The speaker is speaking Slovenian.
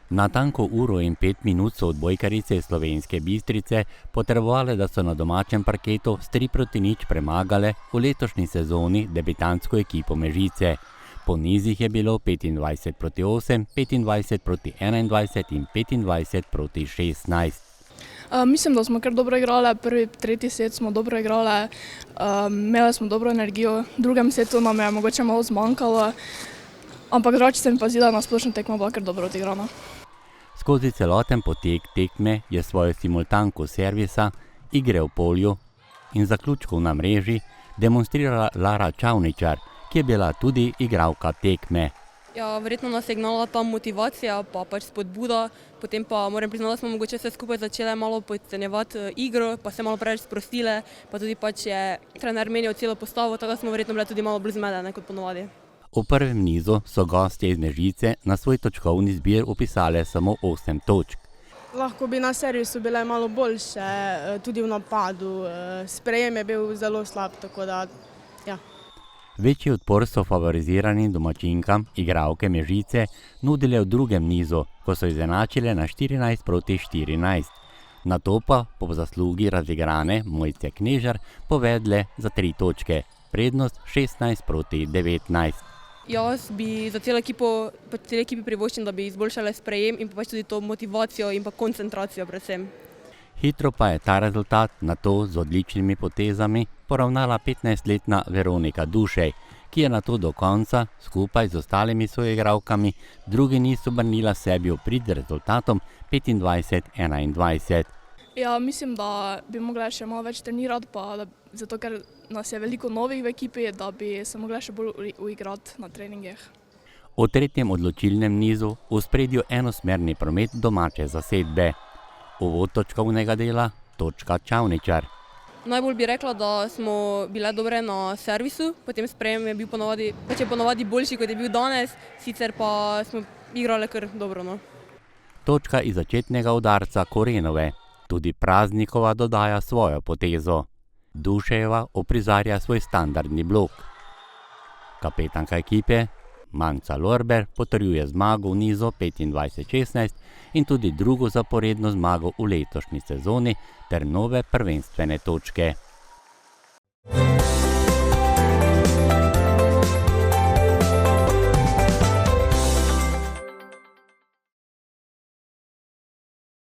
Natanko 1:05 so odbojkarice iz Slovenske Bistrice potrebovale, da so na domačem parketu s 3:0 premagale v letošnji sezoni debitantsko ekipo Mežice. Po nizih je bilo 25:8, 25:21 in 25:16. Mislim, da smo kar dobro igrali, prvi, tretji set smo dobro igrali, imeli smo dobro energijo, v drugem setu nam je mogoče malo zmanjkalo, ampak drugače se mi pa zdi, da na splošno tekmo bila kar dobro odigrana. Skozi celoten potek tekme je svojo simultanko servisa, igre v polju in zaključkov na mreži demonstrirala Lara Čavničar, ki je bila tudi igralka tekme. Ja, verjetno nas je gnala ta motivacija, pa pač spodbuda, potem pa moram priznati, da smo mogoče vse skupaj začele malo podcenjevati igro, pa se malo preveč sprostile, pa tudi pač je trener menjal celo postavo, tako da smo verjetno bile tudi malo bolj zmedene kot ponovadi. V prvem nizu so gostje iz Mežice na svoj točkovni zbir vpisale samo 8 točk. Lahko bi na servisu bile malo boljše, tudi v napadu, sprejem je bil zelo slab, tako da ja. Večji odpor so favoriziranim domačinkam igralke Mežice nudile v drugem nizu, ko so izenačile na 14:14. Nato pa po zaslugi razigrane Mojce Knežar povedle za 3 točke, prednost 16:19. Jaz bi za celo ekipi privoščim, da bi izboljšale sprejem in pa pač tudi to motivacijo in pa koncentracijo predvsem. Hitro pa je ta rezultat nato z odličnimi potezami poravnala 15-letna Veronika Dušej, ki je nato do konca skupaj z ostalimi soigralkami drugi niz obrnila sebi v prid rezultatom 25:21. Ja, mislim, da bi mogla še malo več trenirati, pa zato ker nas je veliko novih v ekipi, da bi se mogla še bolj uigrati na treningih. V tretjem odločilnem nizu v ospredju enosmerni promet domače zasedbe. Uvod točkovnega dela, točka Čavničar. Najbolj bi rekla, da smo bile dobre na servisu, potem sprejem je bil ponovadi boljši, kot je bil danes, sicer pa smo igrali kar dobro. No. Točka iz začetnega udarca Korenove. Tudi Praznikova dodaja svojo potezo. Dušejeva uprizarja svoj standardni blok. Kapetanka ekipe Manca Lorber potrjuje zmago v nizu 25:16 in tudi drugo zaporedno zmago v letošnji sezoni ter nove prvenstvene točke.